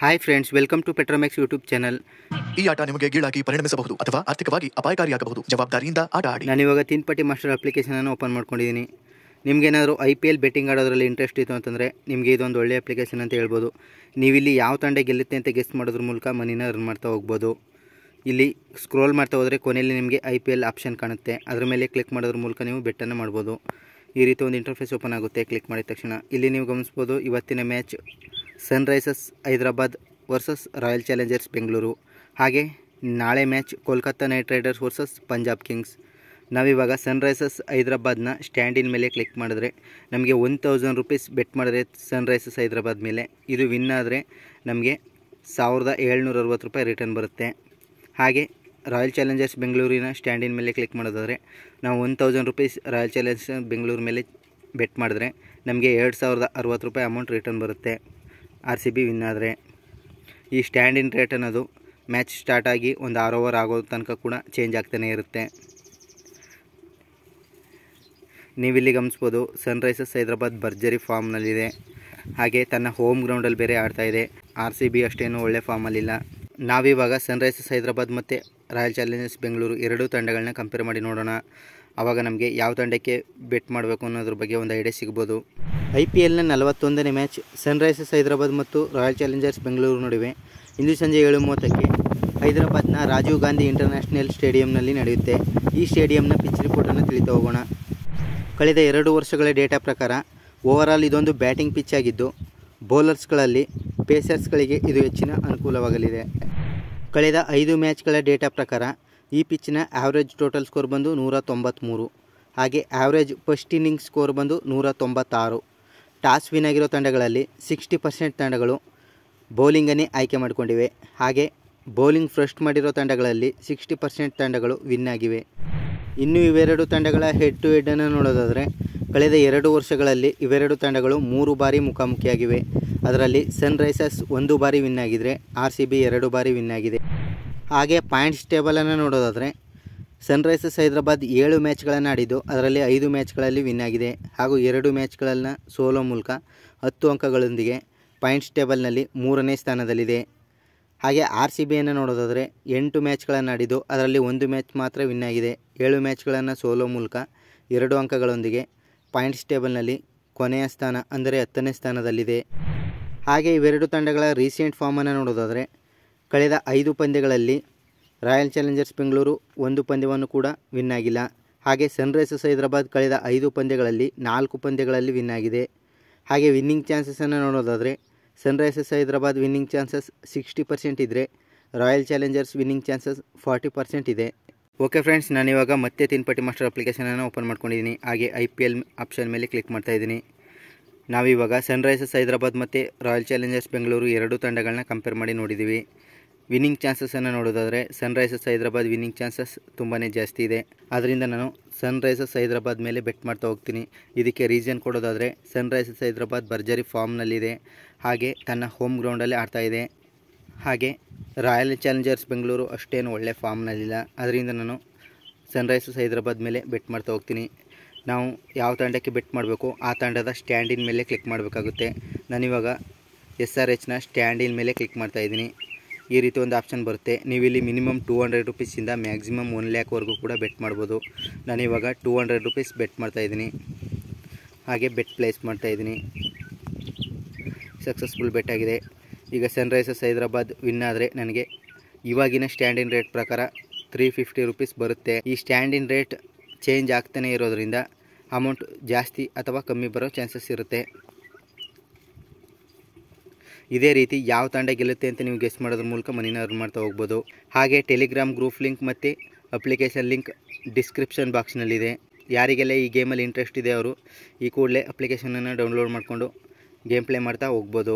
Hi friends, welcome to Petromax YouTube channel. ಈ ಆಟ ನಿಮಗೆ ಗೀಳಾಗಿ ಪರಿಣಮಿಸಬಹುದು ಅಥವಾ ಆರ್ಥಿಕವಾಗಿ ಅಪಾಯಕಾರಿಯಾಗಬಹುದು. ಜವಾಬ್ದಾರಿಯಿಂದ ಆಟ ಆಡಿ. ನಾನಿವಾಗ ತೀನ್ಪಟ್ಟಿ ಮಾಸ್ಟರ್ ಅಪ್ಲಿಕೇಶನನ್ನು ಓಪನ್ ಮಾಡ್ಕೊಂಡಿದ್ದೀನಿ. ನಿಮಗೇನಾದರೂ IPL ಬೆಟ್ಟಿಂಗ್ ಆಡೋದ್ರಲ್ಲಿ ಇಂಟ್ರೆಸ್ಟ್ ಇತ್ತು ಅಂತಂದರೆ ನಿಮಗೆ ಇದೊಂದು ಒಳ್ಳೆಯ ಅಪ್ಲಿಕೇಶನ್ ಅಂತ ಹೇಳ್ಬೋದು. ನೀವಿಲ್ಲಿ ಯಾವ ತಂಡ ಗೆಲ್ಲುತ್ತೆ ಅಂತ ಗೆಸ್ ಮಾಡೋದ್ರ ಮೂಲಕ ಮನಿನ ಅರ್ನ್ ಮಾಡ್ತಾ ಹೋಗ್ಬೋದು. ಇಲ್ಲಿ ಸ್ಕ್ರೋಲ್ ಮಾಡ್ತಾ ಹೋದರೆ ಕೊನೆಯಲ್ಲಿ ನಿಮಗೆ IPL ಆಪ್ಷನ್ ಕಾಣುತ್ತೆ. ಅದರ ಮೇಲೆ ಕ್ಲಿಕ್ ಮಾಡೋದ್ರ ಮೂಲಕ ನೀವು ಬೆಟ್ಟನ್ನು ಮಾಡ್ಬೋದು. ಈ ರೀತಿ ಒಂದು ಇಂಟರ್ಫೇಸ್ ಓಪನ್ ಆಗುತ್ತೆ. ಕ್ಲಿಕ್ ಮಾಡಿದ ತಕ್ಷಣ ಇಲ್ಲಿ ನೀವು ಗಮನಿಸ್ಬೋದು, ಇವತ್ತಿನ match Sunrisers Hyderabad versus royal Challengers Bengaluru. ಹಾಗೆ ನಾಳೆ match Kolkata night Riders versus Punjab Kings. ನಾವಿವಾಗ ಸನ್ರೈಸರ್ಸ್ ಹೈದರಾಬಾದ್ನ ಸ್ಟ್ಯಾಂಡಿನ ಮೇಲೆ ಕ್ಲಿಕ್ ಮಾಡಿದ್ರೆ ನಮಗೆ 1000 ರೂಪೀಸ್ ಬೆಟ್ ಮಾಡಿದ್ರೆ ಸನ್ರೈಸರ್ಸ್ ಹೈದರಾಬಾದ್ ಮೇಲೆ ಇದು ವಿನ್ ಆದರೆ ನಮಗೆ 1760 ರೂಪಾಯಿ ರಿಟರ್ನ್ ಬರುತ್ತೆ. ಹಾಗೆ ರಾಯಲ್ ಚಾಲೆಂಜರ್ಸ್ ಬೆಂಗಳೂರಿನ ಸ್ಟ್ಯಾಂಡಿನ ಮೇಲೆ ಕ್ಲಿಕ್ ಮಾಡೋದಾದರೆ ನಾವು 1000 ರೂಪೀಸ್ ರಾಯಲ್ ಚಾಲೆಂಜರ್ಸ್ ಬೆಂಗಳೂರು ಮೇಲೆ ಬೆಟ್ ಮಾಡಿದ್ರೆ ನಮಗೆ 2060 ರೂಪಾಯಿ ಅಮೌಂಟ್ ರಿಟರ್ನ್ ಬರುತ್ತೆ RCB ವಿನ್ ಆದರೆ. ಈ ಸ್ಟ್ಯಾಂಡಿನ ರೇಟ್ ಅನ್ನೋದು ಮ್ಯಾಚ್ ಸ್ಟಾರ್ಟ್ ಆಗಿ ಒಂದು 6 ಓವರ್ ಆಗೋ ತನಕ ಕೂಡ ಚೇಂಜ್ ಆಗ್ತಾನೆ ಇರುತ್ತೆ. ನೀವಿಲ್ಲಿ ಗಮನಿಸ್ಬೋದು, ಸನ್ರೈಸರ್ಸ್ ಹೈದರಾಬಾದ್ ಭರ್ಜರಿ ಫಾರ್ಮ್ನಲ್ಲಿದೆ. ಹಾಗೆ ತನ್ನ ಹೋಮ್ ಗ್ರೌಂಡಲ್ಲಿ ಬೇರೆ ಆಡ್ತಾಯಿದೆ. RCB ಅಷ್ಟೇನು ಒಳ್ಳೆ ಫಾರ್ಮಲ್ಲಿಲ್ಲ. ನಾವಿವಾಗ ಸನ್ರೈಸರ್ಸ್ ಹೈದರಾಬಾದ್ ಮತ್ತು ರಾಯಲ್ ಚಾಲೆಂಜರ್ಸ್ ಬೆಂಗಳೂರು ಎರಡೂ ತಂಡಗಳನ್ನ ಕಂಪೇರ್ ಮಾಡಿ ನೋಡೋಣ. ಆವಾಗ ನಮಗೆ ಯಾವ ತಂಡಕ್ಕೆ ಬೆಟ್ ಮಾಡಬೇಕು ಅನ್ನೋದ್ರ ಬಗ್ಗೆ ಒಂದು ಐಡಿಯಾ ಸಿಗ್ಬೋದು. IPLನ 41ನೇ ಮ್ಯಾಚ್ ಸನ್ರೈಸರ್ಸ್ ಹೈದರಾಬಾದ್ ಮತ್ತು ರಾಯಲ್ ಚಾಲೆಂಜರ್ಸ್ ಬೆಂಗಳೂರು ನಡುವೆ ಇಂದು ಸಂಜೆ 7:30ಕ್ಕೆ ಹೈದರಾಬಾದ್ನ ರಾಜೀವ್ ಗಾಂಧಿ ಇಂಟರ್ನ್ಯಾಷನಲ್ ಸ್ಟೇಡಿಯಂನಲ್ಲಿ ನಡೆಯುತ್ತೆ. ಈ ಸ್ಟೇಡಿಯಂನ ಪಿಚ್ ರಿಪೋರ್ಟನ್ನು ತಿಳಿತಾ ಹೋಗೋಣ. ಕಳೆದ 2 ವರ್ಷಗಳ ಡೇಟಾ ಪ್ರಕಾರ ಓವರಾಲ್ ಇದೊಂದು ಬ್ಯಾಟಿಂಗ್ ಪಿಚ್ ಆಗಿದ್ದು ಬೌಲರ್ಸ್ಗಳಲ್ಲಿ ಪೇಸರ್ಸ್ಗಳಿಗೆ ಇದು ಹೆಚ್ಚಿನ ಅನುಕೂಲವಾಗಲಿದೆ. ಕಳೆದ 5 ಮ್ಯಾಚ್ಗಳ ಡೇಟಾ ಪ್ರಕಾರ ಈ ಪಿಚ್ನ ಆ್ಯಾವ್ರೇಜ್ ಟೋಟಲ್ ಸ್ಕೋರ್ ಬಂದು 193. ಹಾಗೆ ಆ್ಯಾವ್ರೇಜ್ ಫಸ್ಟ್ ಇನ್ನಿಂಗ್ಸ್ ಸ್ಕೋರ್ ಬಂದು 196. ಟಾಸ್ ವಿನ್ ಆಗಿರೋ ತಂಡಗಳಲ್ಲಿ 60% ತಂಡಗಳು ಬೌಲಿಂಗನ್ನೇ ಆಯ್ಕೆ ಮಾಡಿಕೊಂಡಿವೆ. ಹಾಗೆ ಬೌಲಿಂಗ್ ಫಸ್ಟ್ ಮಾಡಿರೋ ತಂಡಗಳಲ್ಲಿ 60% ತಂಡಗಳು ವಿನ್ ಆಗಿವೆ. ಇನ್ನು ಇವೆರಡು ತಂಡಗಳ ಹೆಡ್ ಟು ಹೆಡ್ಡನ್ನು ನೋಡೋದಾದರೆ ಕಳೆದ 2 ವರ್ಷಗಳಲ್ಲಿ ಇವೆರಡು ತಂಡಗಳು 3 ಬಾರಿ ಮುಖಾಮುಖಿಯಾಗಿವೆ. ಅದರಲ್ಲಿ ಸನ್ರೈಸರ್ಸ್ 1 ಬಾರಿ ವಿನ್ ಆಗಿದ್ದರೆ RCB 2 ಬಾರಿ ವಿನ್ ಆಗಿದೆ. ಹಾಗೆ ಪಾಯಿಂಟ್ಸ್ ಟೇಬಲನ್ನು ನೋಡೋದಾದರೆ ಸನ್ರೈಸರ್ಸ್ ಹೈದರಾಬಾದ್ 7 ಮ್ಯಾಚ್ಗಳನ್ನು ಆಡಿದ್ದು ಅದರಲ್ಲಿ 5 ಮ್ಯಾಚ್ಗಳಲ್ಲಿ ವಿನ್ ಆಗಿದೆ. ಹಾಗೂ 2 ಮ್ಯಾಚ್ಗಳನ್ನು ಸೋಲೋ ಮೂಲಕ 10 ಅಂಕಗಳೊಂದಿಗೆ ಪಾಯಿಂಟ್ಸ್ ಟೇಬಲ್ನಲ್ಲಿ 3ನೇ ಸ್ಥಾನದಲ್ಲಿದೆ. ಹಾಗೆ RCBಯನ್ನು ನೋಡೋದಾದರೆ 8 ಮ್ಯಾಚ್ಗಳನ್ನು ಆಡಿದ್ದು ಅದರಲ್ಲಿ 1 ಮ್ಯಾಚ್ ಮಾತ್ರ ವಿನ್ ಆಗಿದೆ. 7 ಮ್ಯಾಚ್ಗಳನ್ನು ಸೋಲೋ ಮೂಲಕ 2 ಅಂಕಗಳೊಂದಿಗೆ ಪಾಯಿಂಟ್ಸ್ ಟೇಬಲ್ನಲ್ಲಿ ಕೊನೆಯ ಸ್ಥಾನ ಅಂದರೆ 10ನೇ ಸ್ಥಾನದಲ್ಲಿದೆ. ಹಾಗೆ ಇವೆರಡು ತಂಡಗಳ ರೀಸೆಂಟ್ ಫಾರ್ಮನ್ನು ನೋಡೋದಾದರೆ ಕಳೆದ 5 ಪಂದ್ಯಗಳಲ್ಲಿ ರಾಯಲ್ ಚಾಲೆಂಜರ್ಸ್ ಬೆಂಗಳೂರು 1 ಪಂದ್ಯವನ್ನು ಕೂಡ ವಿನ್ ಆಗಿಲ್ಲ. ಹಾಗೆ ಸನ್ರೈಸರ್ಸ್ ಹೈದರಾಬಾದ್ ಕಳೆದ 5 ಪಂದ್ಯಗಳಲ್ಲಿ 4 ಪಂದ್ಯಗಳಲ್ಲಿ ವಿನ್ ಆಗಿದೆ. ಹಾಗೆ ವಿನ್ನಿಂಗ್ ಚಾನ್ಸಸನ್ನು ನೋಡೋದಾದರೆ ಸನ್ರೈಸರ್ಸ್ ಹೈದರಾಬಾದ್ ವಿನ್ನಿಂಗ್ ಚಾನ್ಸಸ್ 60% ಇದ್ದರೆ ರಾಯಲ್ ಚಾಲೆಂಜರ್ಸ್ ವಿನ್ನಿಂಗ್ ಚಾನ್ಸಸ್ 40% ಇದೆ. ಓಕೆ ಫ್ರೆಂಡ್ಸ್, ನಾನಿವಾಗ ಮತ್ತೆ ತೀನ್ಪಟ್ಟಿ ಮಾಸ್ಟರ್ ಅಪ್ಲಿಕೇಶನನ್ನು ಓಪನ್ ಮಾಡ್ಕೊಂಡಿದ್ದೀನಿ. ಹಾಗೆ IPL ಆಪ್ಷನ್ ಮೇಲೆ ಕ್ಲಿಕ್ ಮಾಡ್ತಾಯಿದ್ದೀನಿ. ನಾವಿವಾಗ ಸನ್ರೈಸರ್ಸ್ ಹೈದರಾಬಾದ್ ಮತ್ತು ರಾಯಲ್ ಚಾಲೆಂಜರ್ಸ್ ಬೆಂಗಳೂರು ಎರಡೂ ತಂಡಗಳನ್ನ ಕಂಪೇರ್ ಮಾಡಿ ನೋಡಿದ್ದೀವಿ. ವಿನ್ನಿಂಗ್ ಚಾನ್ಸಸನ್ನು ನೋಡೋದಾದರೆ ಸನ್ರೈಸರ್ಸ್ ಹೈದರಾಬಾದ್ ವಿನ್ನಿಂಗ್ ಚಾನ್ಸಸ್ ತುಂಬಾ ಜಾಸ್ತಿ ಇದೆ. ಆದ್ದರಿಂದ ನಾನು ಸನ್ರೈಸರ್ಸ್ ಹೈದರಾಬಾದ್ ಮೇಲೆ ಬೆಟ್ ಮಾಡ್ತಾ ಹೋಗ್ತೀನಿ. ಇದಕ್ಕೆ ರೀಸನ್ ಕೊಡೋದಾದರೆ ಸನ್ರೈಸರ್ಸ್ ಹೈದರಾಬಾದ್ ಭರ್ಜರಿ ಫಾರ್ಮ್ನಲ್ಲಿದೆ. ಹಾಗೆ ತನ್ನ ಹೋಮ್ ಗ್ರೌಂಡಲ್ಲೇ ಆಡ್ತಾಯಿದೆ. ಹಾಗೆ ರಾಯಲ್ ಚಾಲೆಂಜರ್ಸ್ ಬೆಂಗಳೂರು ಅಷ್ಟೇನು ಒಳ್ಳೆ ಫಾರ್ಮ್ನಲ್ಲಿಲ್ಲ. ಅದರಿಂದ ನಾನು ಸನ್ರೈಸರ್ಸ್ ಹೈದರಾಬಾದ್ ಮೇಲೆ ಬೆಟ್ ಮಾಡ್ತಾ ಹೋಗ್ತೀನಿ. ನಾವು ಯಾವ ತಂಡಕ್ಕೆ ಬೆಟ್ ಮಾಡಬೇಕು ಆ ತಂಡದ ಸ್ಟ್ಯಾಂಡಿನ ಮೇಲೆ ಕ್ಲಿಕ್ ಮಾಡಬೇಕಾಗುತ್ತೆ. ನಾನಿವಾಗ SRHನ ಸ್ಟ್ಯಾಂಡಿನ ಮೇಲೆ ಕ್ಲಿಕ್ ಮಾಡ್ತಾಯಿದ್ದೀನಿ. ಈ ರೀತಿ ಒಂದು ಆಪ್ಷನ್ ಬರುತ್ತೆ. ನೀವಿಲ್ಲಿ ಮಿನಿಮಮ್ 200 ರೂಪೀಸಿಂದ ಮ್ಯಾಕ್ಸಿಮಮ್ 1 ಲ್ಯಾಕ್ವರೆಗೂ ಕೂಡ ಬೆಟ್ ಮಾಡ್ಬೋದು. ನಾನಿವಾಗ 200 ರೂಪೀಸ್ ಬೆಟ್ ಮಾಡ್ತಾಯಿದ್ದೀನಿ. ಹಾಗೆ ಬೆಟ್ ಪ್ಲೇಸ್ ಮಾಡ್ತಾಯಿದ್ದೀನಿ. ಸಕ್ಸಸ್ಫುಲ್ ಬೆಟ್ ಆಗಿದೆ. ಈಗ ಸನ್ರೈಸರ್ಸ್ ಹೈದರಾಬಾದ್ ವಿನ್ ಆದರೆ ನನಗೆ ಇವಾಗಿನ ಸ್ಟ್ಯಾಂಡಿನ ರೇಟ್ ಪ್ರಕಾರ 350 ರೂಪೀಸ್ ಬರುತ್ತೆ. ಈ ಸ್ಟ್ಯಾಂಡಿನ ರೇಟ್ ಚೇಂಜ್ ಆಗ್ತಾನೆ ಇರೋದರಿಂದ ಅಮೌಂಟ್ ಜಾಸ್ತಿ ಅಥವಾ ಕಮ್ಮಿ ಬರೋ ಚಾನ್ಸಸ್ ಇರುತ್ತೆ. ಇದೇ ರೀತಿ ಯಾವ ತಂಡ ಗೆಲ್ಲುತ್ತೆ ಅಂತ ನೀವು ಗೆಸ್ ಮಾಡೋದ್ರ ಮೂಲಕ ಮನಿನ ಅರ್ನ್ ಮಾಡ್ತಾ ಹೋಗ್ಬೋದು. ಹಾಗೆ ಟೆಲಿಗ್ರಾಮ್ ಗ್ರೂಪ್ ಲಿಂಕ್ ಮತ್ತು ಅಪ್ಲಿಕೇಶನ್ ಲಿಂಕ್ ಡಿಸ್ಕ್ರಿಪ್ಷನ್ ಬಾಕ್ಸ್ನಲ್ಲಿದೆ. ಯಾರಿಗೆಲ್ಲ ಈ ಗೇಮಲ್ಲಿ ಇಂಟ್ರೆಸ್ಟ್ ಇದೆ ಅವರು ಈ ಕೂಡಲೇ ಅಪ್ಲಿಕೇಶನನ್ನು ಡೌನ್ಲೋಡ್ ಮಾಡಿಕೊಂಡು ಗೇಮ್ ಪ್ಲೇ ಮಾಡ್ತಾ ಹೋಗ್ಬೋದು.